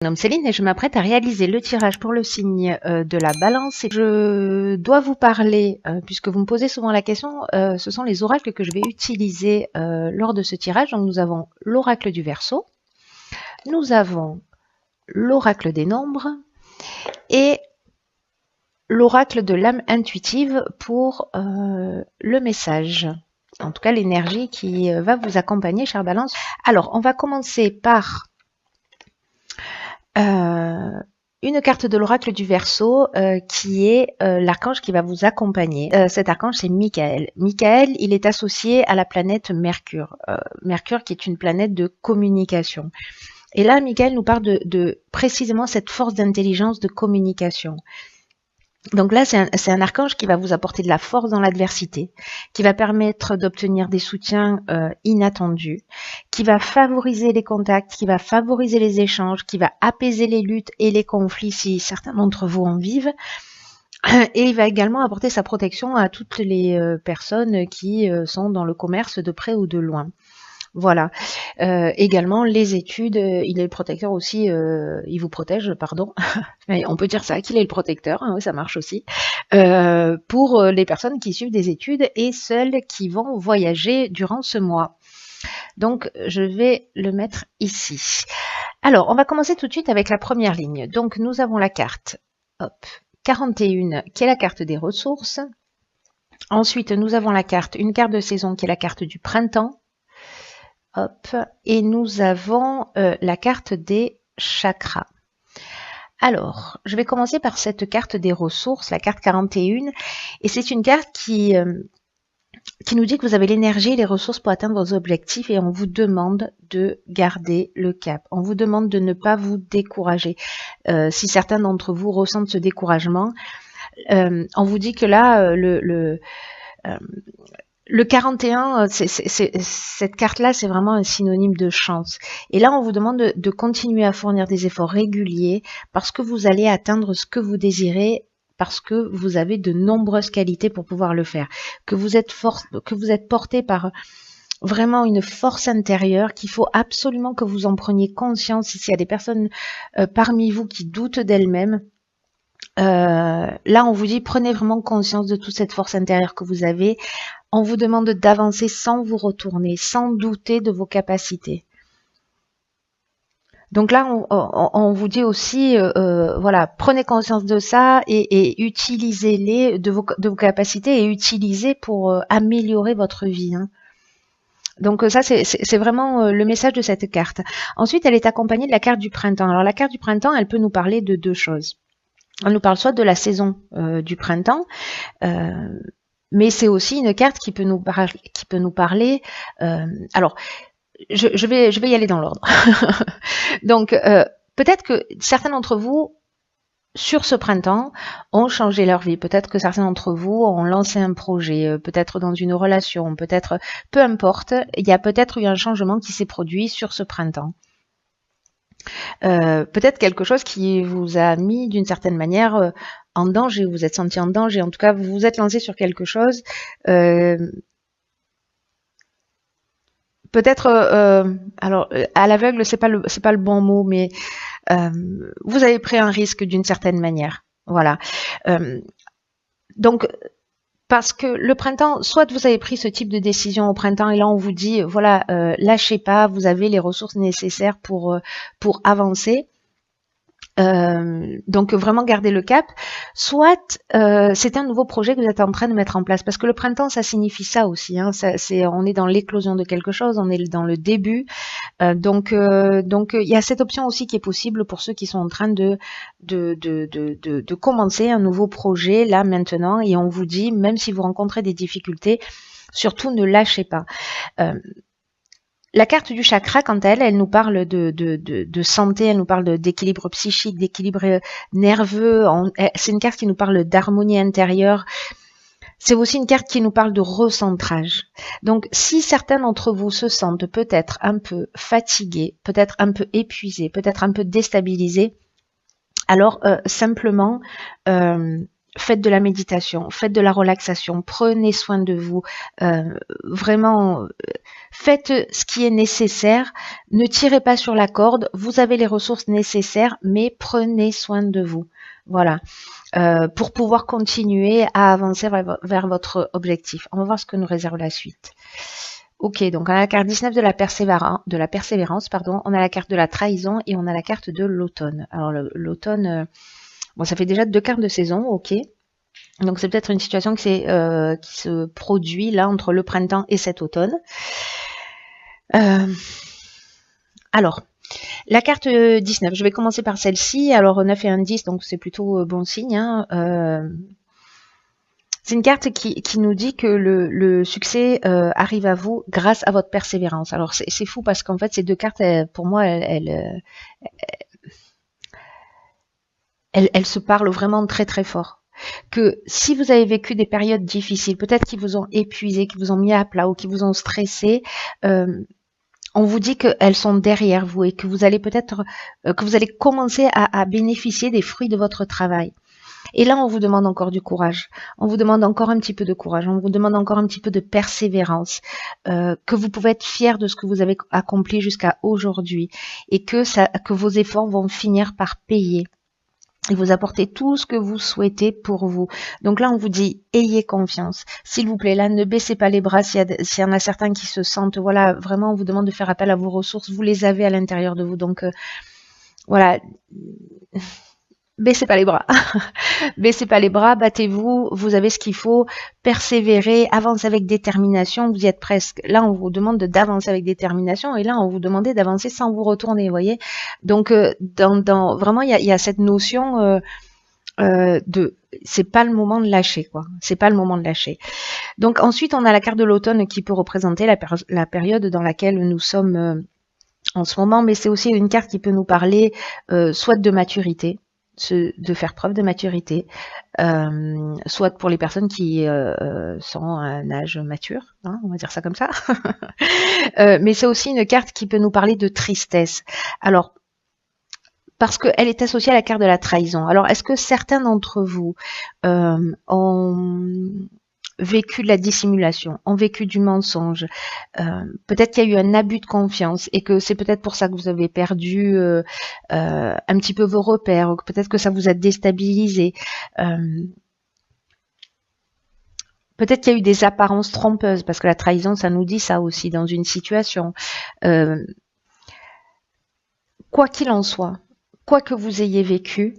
Je me nomme Céline et je m'apprête à réaliser le tirage pour le signe de la balance. Et je dois vous parler, puisque vous me posez souvent la question, ce sont les oracles que je vais utiliser lors de ce tirage. Donc nous avons l'oracle du Verseau, nous avons l'oracle des nombres et l'oracle de l'âme intuitive pour le message. En tout cas, l'énergie qui va vous accompagner, chère balance. Alors, on va commencer par une carte de l'oracle du Verseau qui est l'archange qui va vous accompagner. Cet archange, c'est Michael. Michael, il est associé à la planète Mercure. Mercure qui est une planète de communication. Et là, Michael nous parle de précisément cette force d'intelligence de communication. Donc là, c'est un archange qui va vous apporter de la force dans l'adversité, qui va permettre d'obtenir des soutiens inattendus, qui va favoriser les contacts, qui va favoriser les échanges, qui va apaiser les luttes et les conflits si certains d'entre vous en vivent. Et il va également apporter sa protection à toutes les personnes qui sont dans le commerce de près ou de loin. Voilà. Également, les études, il est le protecteur aussi, il vous protège, pardon. On peut dire ça, qu'il est le protecteur, hein, oui, ça marche aussi. Pour les personnes qui suivent des études et celles qui vont voyager durant ce mois. Donc, je vais le mettre ici. Alors, on va commencer tout de suite avec la première ligne. Donc, nous avons la carte, hop, 41, qui est la carte des ressources. Ensuite, nous avons la carte, une carte de saison qui est la carte du printemps. Hop, et nous avons la carte des chakras. Alors, je vais commencer par cette carte des ressources, la carte 41, et c'est une carte qui nous dit que vous avez l'énergie et les ressources pour atteindre vos objectifs et on vous demande de garder le cap. On vous demande de ne pas vous décourager. Si certains d'entre vous ressentent ce découragement, on vous dit que là, le 41, cette carte-là, c'est vraiment un synonyme de chance. Et là, on vous demande de continuer à fournir des efforts réguliers parce que vous allez atteindre ce que vous désirez, parce que vous avez de nombreuses qualités pour pouvoir le faire. Que vous êtes porté par vraiment une force intérieure qu'il faut absolument que vous en preniez conscience. S'il y a des personnes parmi vous qui doutent d'elles-mêmes, là, on vous dit, prenez vraiment conscience de toute cette force intérieure que vous avez. On vous demande d'avancer sans vous retourner, sans douter de vos capacités. Donc là, on vous dit aussi, voilà, prenez conscience de ça et utilisez-les de vos capacités et utilisez pour améliorer votre vie. Hein. Donc ça, c'est vraiment le message de cette carte. Ensuite, elle est accompagnée de la carte du printemps. Alors la carte du printemps, elle peut nous parler de deux choses. Elle nous parle soit de la saison du printemps, mais c'est aussi une carte qui peut nous parler. Alors, je vais y aller dans l'ordre. Donc, peut-être que certains d'entre vous, sur ce printemps, ont changé leur vie. Peut-être que certains d'entre vous ont lancé un projet, peut-être dans une relation, peut-être, peu importe, il y a peut-être eu un changement qui s'est produit sur ce printemps. Peut-être quelque chose qui vous a mis d'une certaine manière en danger, vous vous êtes senti en danger, en tout cas vous vous êtes lancé sur quelque chose. Peut-être, alors à l'aveugle c'est pas le bon mot, mais vous avez pris un risque d'une certaine manière. Voilà. Donc parce que le printemps, soit vous avez pris ce type de décision au printemps et là on vous dit, voilà, lâchez pas, vous avez les ressources nécessaires pour avancer. Donc vraiment garder le cap, soit c'est un nouveau projet que vous êtes en train de mettre en place, parce que le printemps ça signifie ça aussi, hein, on est dans l'éclosion de quelque chose, on est dans le début, donc il y a cette option aussi qui est possible pour ceux qui sont en train de commencer un nouveau projet là maintenant, et on vous dit, même si vous rencontrez des difficultés, surtout ne lâchez pas. La carte du chakra, quant à elle nous parle de santé, elle nous parle d'équilibre psychique, d'équilibre nerveux. C'est une carte qui nous parle d'harmonie intérieure. C'est aussi une carte qui nous parle de recentrage. Donc, si certains d'entre vous se sentent peut-être un peu fatigués, peut-être un peu épuisés, peut-être un peu déstabilisés, alors simplement, faites de la méditation, faites de la relaxation, prenez soin de vous, vraiment, faites ce qui est nécessaire, ne tirez pas sur la corde, vous avez les ressources nécessaires, mais prenez soin de vous. Voilà, pour pouvoir continuer à avancer vers votre objectif. On va voir ce que nous réserve la suite. Ok, donc on a la carte 19 de la persévérance, pardon. On a la carte de la trahison et on a la carte de l'automne. Alors l'automne, bon, ça fait déjà 2 cartes de saison, ok. Donc c'est peut-être une situation qui se produit là entre le printemps et cet automne. Alors, la carte 19, je vais commencer par celle-ci. Alors 9 et 1 10, donc c'est plutôt bon signe, hein. C'est une carte qui nous dit que le succès arrive à vous grâce à votre persévérance. Alors c'est fou parce qu'en fait ces 2 cartes, pour moi, elles se parlent vraiment très très fort. Que si vous avez vécu des périodes difficiles, peut-être qui vous ont épuisé, qui vous ont mis à plat ou qui vous ont stressé, on vous dit qu'elles sont derrière vous et que vous allez peut-être que vous allez commencer à bénéficier des fruits de votre travail. Et là, on vous demande encore du courage. On vous demande encore un petit peu de courage. On vous demande encore un petit peu de persévérance. Que vous pouvez être fier de ce que vous avez accompli jusqu'à aujourd'hui. Et que vos efforts vont finir par payer. Et vous apporter tout ce que vous souhaitez pour vous. Donc là, on vous dit, ayez confiance. S'il vous plaît, là, ne baissez pas les bras. S'il y en a certains qui se sentent, voilà, vraiment, on vous demande de faire appel à vos ressources. Vous les avez à l'intérieur de vous. Donc, voilà. Baissez pas les bras. Baissez pas les bras, battez-vous, vous avez ce qu'il faut, persévérez, avancez avec détermination, vous y êtes presque. Là, on vous demande d'avancer avec détermination et là, on vous demandait d'avancer sans vous retourner, vous voyez. Donc, vraiment, il y a cette notion c'est pas le moment de lâcher, quoi. C'est pas le moment de lâcher. Donc, ensuite, on a la carte de l'automne qui peut représenter la période dans laquelle nous sommes en ce moment, mais c'est aussi une carte qui peut nous parler soit de maturité, de faire preuve de maturité, soit pour les personnes qui sont à un âge mature, hein, on va dire ça comme ça. Mais c'est aussi une carte qui peut nous parler de tristesse. Alors, parce qu'elle est associée à la carte de la trahison. Alors, est-ce que certains d'entre vous ont vécu de la dissimulation, ont vécu du mensonge, peut-être qu'il y a eu un abus de confiance et que c'est peut-être pour ça que vous avez perdu un petit peu vos repères, ou peut-être que ça vous a déstabilisé. Peut-être qu'il y a eu des apparences trompeuses, parce que la trahison, ça nous dit ça aussi dans une situation. Quoi qu'il en soit, quoi que vous ayez vécu,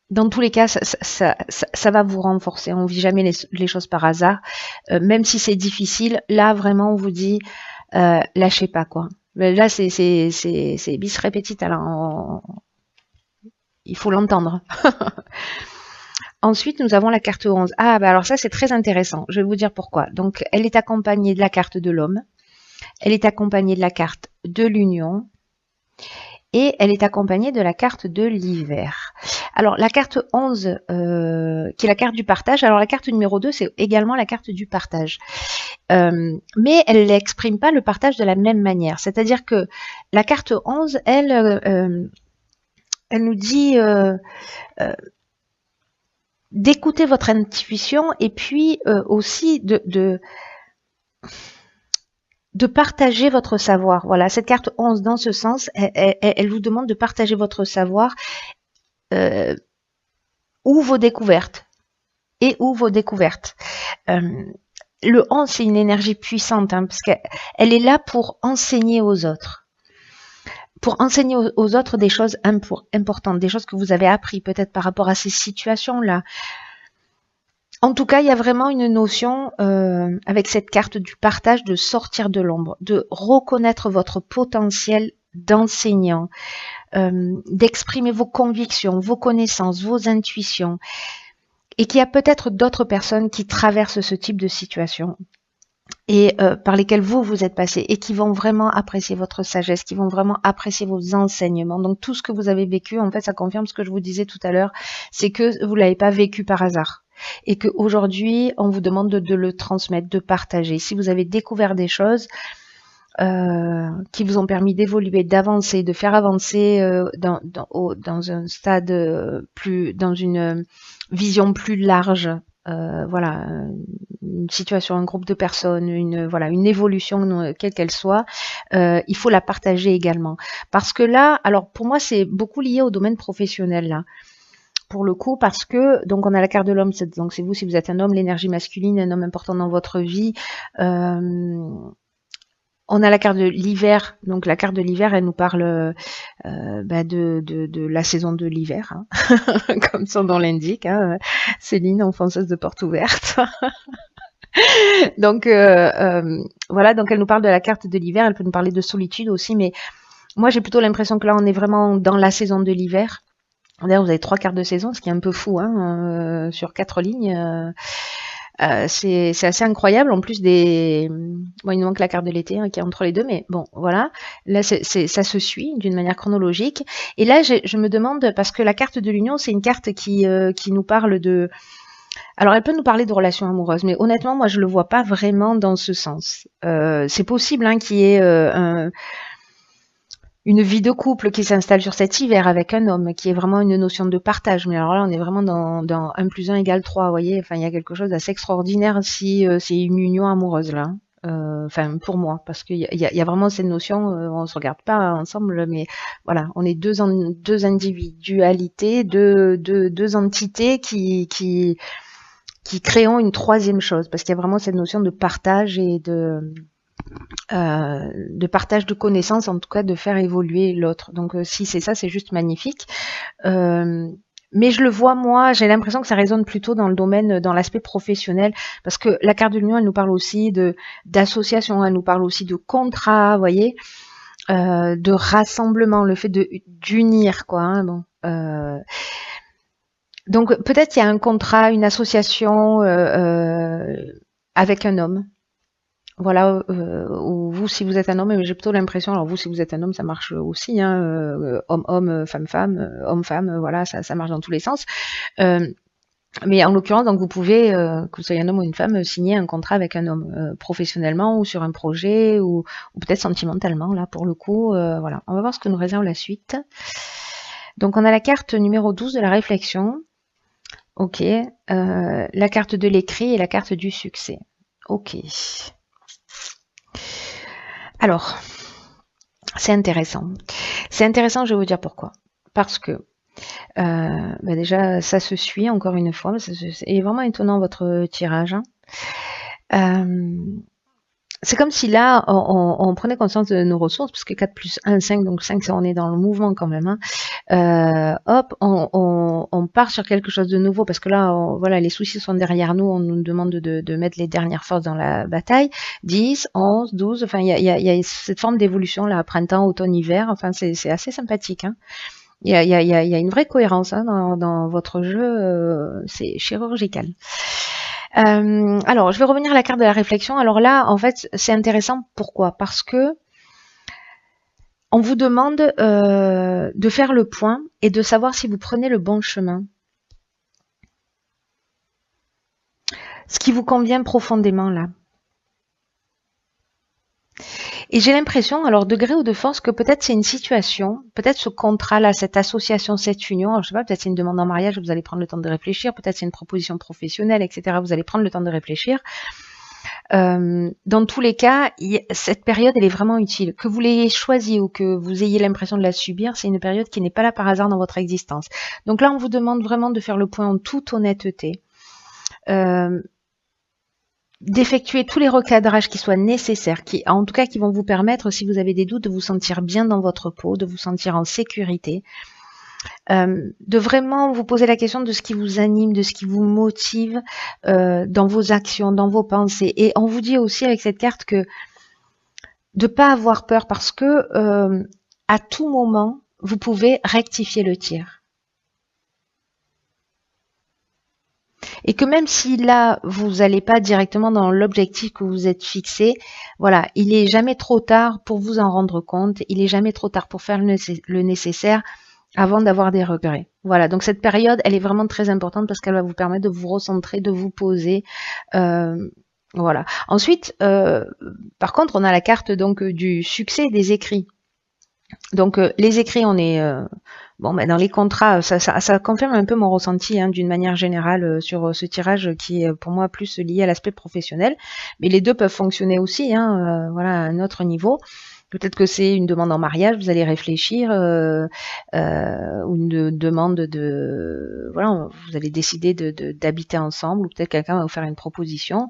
dans tous les cas, ça va vous renforcer. On ne vit jamais les choses par hasard. Même si c'est difficile, là, vraiment, on vous dit, lâchez pas, quoi. Là, c'est bis repetita, là. Il faut l'entendre. Ensuite, nous avons la carte 11. Ah, bah alors ça, c'est très intéressant. Je vais vous dire pourquoi. Donc, elle est accompagnée de la carte de l'homme. Elle est accompagnée de la carte de l'union. Et elle est accompagnée de la carte de l'hiver. Alors, la carte 11, qui est la carte du partage. Alors, la carte numéro 2, c'est également la carte du partage. Mais elle n'exprime pas le partage de la même manière. C'est-à-dire que la carte 11, elle nous dit d'écouter votre intuition et puis aussi de partager votre savoir. Voilà, cette carte 11, dans ce sens, elle vous demande de partager votre savoir ou vos découvertes. Le 11, c'est une énergie puissante, hein, parce qu'elle est là pour enseigner aux autres. Pour enseigner aux autres des choses importantes, des choses que vous avez appris peut-être par rapport à ces situations-là. En tout cas, il y a vraiment une notion avec cette carte du partage de sortir de l'ombre, de reconnaître votre potentiel d'enseignant, d'exprimer vos convictions, vos connaissances, vos intuitions, et qu'il y a peut-être d'autres personnes qui traversent ce type de situation et par lesquelles vous êtes passé et qui vont vraiment apprécier votre sagesse, qui vont vraiment apprécier vos enseignements. Donc tout ce que vous avez vécu, en fait, ça confirme ce que je vous disais tout à l'heure, c'est que vous l'avez pas vécu par hasard. Et qu'aujourd'hui, on vous demande de le transmettre, de partager. Si vous avez découvert des choses, qui vous ont permis d'évoluer, d'avancer, de faire avancer dans un stade dans une vision plus large. Voilà, une situation, un groupe de personnes, une évolution quelle qu'elle soit, il faut la partager également. Parce que là, alors pour moi, c'est beaucoup lié au domaine professionnel là. Pour le coup, parce que donc on a la carte de l'homme, donc c'est vous si vous êtes un homme, l'énergie masculine, un homme important dans votre vie. On a la carte de l'hiver, donc la carte de l'hiver, elle nous parle de la saison de l'hiver, hein. Comme son nom l'indique, hein. Céline, enfonceuse de porte ouverte. Donc voilà, donc elle nous parle de la carte de l'hiver, elle peut nous parler de solitude aussi, mais moi j'ai plutôt l'impression que là on est vraiment dans la saison de l'hiver. D'ailleurs, vous avez 3 quarts de saison, ce qui est un peu fou, hein, sur 4 lignes. C'est assez incroyable. En plus bon, il nous manque la carte de l'été qui est entre les deux, mais bon, voilà. Là, ça se suit d'une manière chronologique. Et là, je me demande, parce que la carte de l'union, c'est une carte qui nous parle de... Alors, elle peut nous parler de relations amoureuses, mais honnêtement, moi, je le vois pas vraiment dans ce sens. C'est possible qu'il y ait une vie de couple qui s'installe sur cet hiver avec un homme, qui est vraiment une notion de partage. Mais alors là, on est vraiment dans 1 plus 1 égale 3, vous voyez. Enfin, il y a quelque chose d'assez extraordinaire si c'est une union amoureuse, là. Enfin, pour moi, parce qu'il y a vraiment cette notion, on se regarde pas ensemble, mais voilà, on est deux individualités, deux entités qui créons une troisième chose, parce qu'il y a vraiment cette notion de partage et de partage de connaissances, en tout cas de faire évoluer l'autre. Donc si c'est ça, c'est juste magnifique. Mais je le vois, moi, j'ai l'impression que ça résonne plutôt dans le domaine, dans l'aspect professionnel, parce que la carte de l'union, elle nous parle aussi d'association, elle nous parle aussi de contrat, vous voyez, de rassemblement, le fait d'unir, quoi. Hein, bon. Donc peut-être il y a un contrat, une association avec un homme. Voilà, ou vous si vous êtes un homme, mais j'ai plutôt l'impression, alors vous si vous êtes un homme, ça marche aussi, hein, homme-homme, femme-femme, homme-femme, voilà, ça marche dans tous les sens. Mais en l'occurrence, donc vous pouvez, que vous soyez un homme ou une femme, signer un contrat avec un homme, professionnellement ou sur un projet ou peut-être sentimentalement, là pour le coup, voilà. On va voir ce que nous réserve la suite. Donc on a la carte numéro 12 de la réflexion. Ok, la carte de l'écrit et la carte du succès. Ok. Alors, c'est intéressant. C'est intéressant, je vais vous dire pourquoi. Parce que déjà, ça se suit encore une fois. C'est vraiment étonnant votre tirage. C'est comme si là, on prenait conscience de nos ressources, parce que 4 plus 1, 5, donc 5, on est dans le mouvement quand même. Hop, on part sur quelque chose de nouveau, parce que là, voilà, les soucis sont derrière nous, on nous demande de mettre les dernières forces dans la bataille. 10, 11, 12, enfin, il y a cette forme d'évolution, là, printemps, automne, hiver, enfin, c'est assez sympathique. Hein. Il y a une vraie cohérence dans votre jeu, c'est chirurgical. Alors, je vais revenir à la carte de la réflexion. Alors là, en fait, c'est intéressant. Pourquoi? Parce que on vous demande de faire le point et de savoir si vous prenez le bon chemin. Ce qui vous convient profondément là. Et j'ai l'impression, alors de gré ou de force, que peut-être c'est une situation, peut-être ce contrat-là, cette association, cette union, alors je sais pas, peut-être c'est une demande en mariage, vous allez prendre le temps de réfléchir, peut-être c'est une proposition professionnelle, etc. Vous allez prendre le temps de réfléchir. Dans tous les cas, cette période, elle est vraiment utile. Que vous l'ayez choisie ou que vous ayez l'impression de la subir, c'est une période qui n'est pas là par hasard dans votre existence. Donc là, on vous demande vraiment de faire le point en toute honnêteté. D'effectuer tous les recadrages qui soient nécessaires, en tout cas qui vont vous permettre, si vous avez des doutes, de vous sentir bien dans votre peau, de vous sentir en sécurité, de vraiment vous poser la question de ce qui vous anime, de ce qui vous motive dans vos actions, dans vos pensées. Et on vous dit aussi avec cette carte que de pas avoir peur, parce que à tout moment, vous pouvez rectifier le tir. Et que même si là, vous n'allez pas directement dans l'objectif que vous êtes fixé, voilà, il est jamais trop tard pour vous en rendre compte, il est jamais trop tard pour faire le nécessaire avant d'avoir des regrets. Voilà, donc cette période, elle est vraiment très importante parce qu'elle va vous permettre de vous recentrer, de vous poser, Voilà. Ensuite, par contre, on a la carte donc du succès des écrits. Donc les écrits, on est bon, ben, dans les contrats, ça confirme un peu mon ressenti hein, d'une manière générale sur ce tirage qui est pour moi plus lié à l'aspect professionnel. Mais les deux peuvent fonctionner aussi, hein, voilà, à un autre niveau. Peut-être que c'est une demande en mariage, vous allez réfléchir, ou une demande de, voilà, vous allez décider d'habiter ensemble, ou peut-être quelqu'un va vous faire une proposition.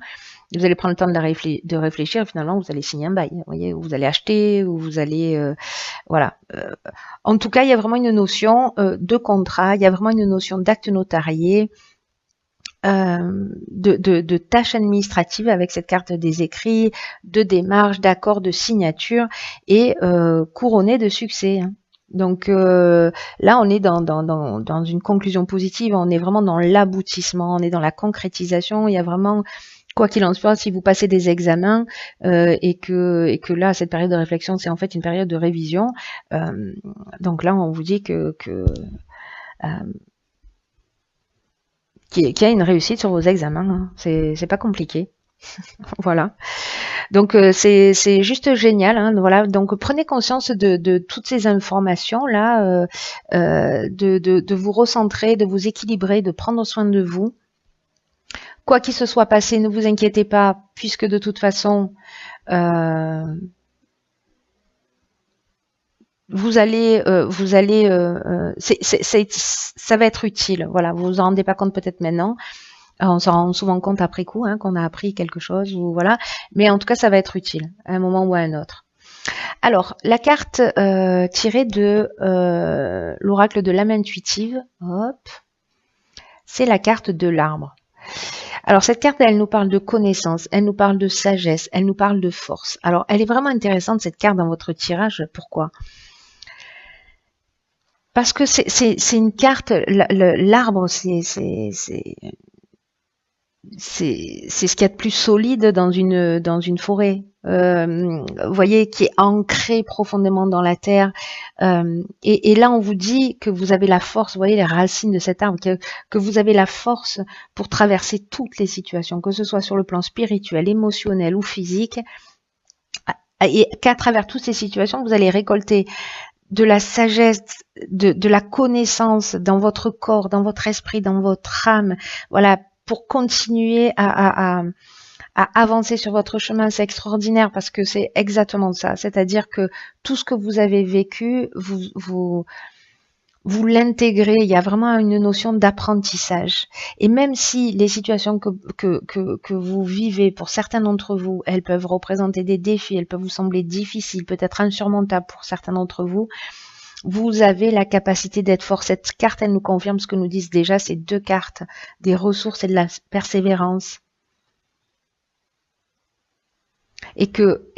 Vous allez prendre le temps de réfléchir, et finalement vous allez signer un bail, vous voyez, ou vous allez acheter, ou vous allez, voilà. En tout cas, il y a vraiment une notion de contrat, il y a vraiment une notion d'acte notarié, de tâches administratives avec cette carte des écrits, de démarches, d'accords, de signature et couronné de succès. Hein. Donc là, on est dans une conclusion positive, on est vraiment dans l'aboutissement, on est dans la concrétisation, il y a vraiment, quoi qu'il en soit, si vous passez des examens et que là, cette période de réflexion, c'est en fait une période de révision, donc là, on vous dit qu'il y a une réussite sur vos examens. Hein. C'est pas compliqué. Voilà. Donc c'est juste génial. Hein. Voilà. Donc prenez conscience de toutes ces informations là, de vous recentrer, de vous équilibrer, de prendre soin de vous. Quoi qu'il se soit passé, ne vous inquiétez pas, puisque de toute façon, ça va être utile. Voilà, vous vous en rendez pas compte peut-être maintenant. On s'en rend souvent compte après coup, hein, qu'on a appris quelque chose, ou voilà. Mais en tout cas, ça va être utile à un moment ou à un autre. Alors, la carte tirée de l'oracle de l'âme intuitive, hop, c'est la carte de l'arbre. Alors, cette carte, elle nous parle de connaissance, elle nous parle de sagesse, elle nous parle de force. Alors, elle est vraiment intéressante, cette carte, dans votre tirage. Pourquoi ? Parce que c'est une carte, l'arbre, c'est ce qu'il y a de plus solide dans une forêt. Vous voyez, qui est ancré profondément dans la terre. Et là, on vous dit que vous avez la force, vous voyez les racines de cet arbre, que vous avez la force pour traverser toutes les situations, que ce soit sur le plan spirituel, émotionnel ou physique, et qu'à travers toutes ces situations, vous allez récolter de la sagesse, de la connaissance dans votre corps, dans votre esprit, dans votre âme, voilà, pour continuer à avancer sur votre chemin. C'est extraordinaire parce que c'est exactement ça. C'est-à-dire que tout ce que vous avez vécu, vous l'intégrez. Il y a vraiment une notion d'apprentissage. Et même si les situations que vous vivez, pour certains d'entre vous, elles peuvent représenter des défis, elles peuvent vous sembler difficiles, peut-être insurmontables pour certains d'entre vous, vous avez la capacité d'être fort. Cette carte, elle nous confirme ce que nous disent déjà ces deux cartes, des ressources et de la persévérance. Et que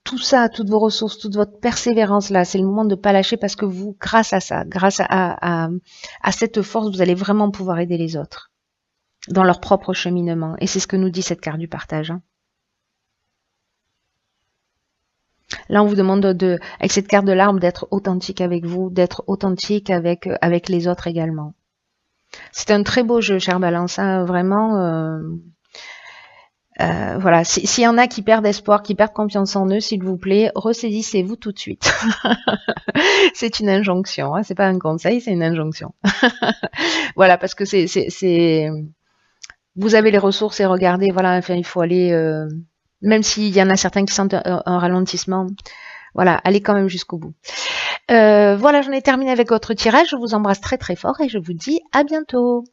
tout ça, toutes vos ressources, toute votre persévérance là, c'est le moment de ne pas lâcher parce que vous, grâce à ça, grâce à cette force, vous allez vraiment pouvoir aider les autres dans leur propre cheminement. Et c'est ce que nous dit cette carte du partage. Hein. Là, on vous demande avec cette carte de l'arbre, d'être authentique avec vous, d'être authentique avec les autres également. C'est un très beau jeu, chère Balance, hein, vraiment. Voilà, s'il y en a qui perdent espoir, qui perdent confiance en eux, s'il vous plaît, ressaisissez-vous tout de suite. C'est une injonction, hein, c'est pas un conseil, c'est une injonction. Voilà, parce que vous avez les ressources et regardez, voilà, enfin, il faut aller, même s'il y en a certains qui sentent un ralentissement, voilà, allez quand même jusqu'au bout. Voilà, j'en ai terminé avec votre tirage, je vous embrasse très très fort et je vous dis à bientôt.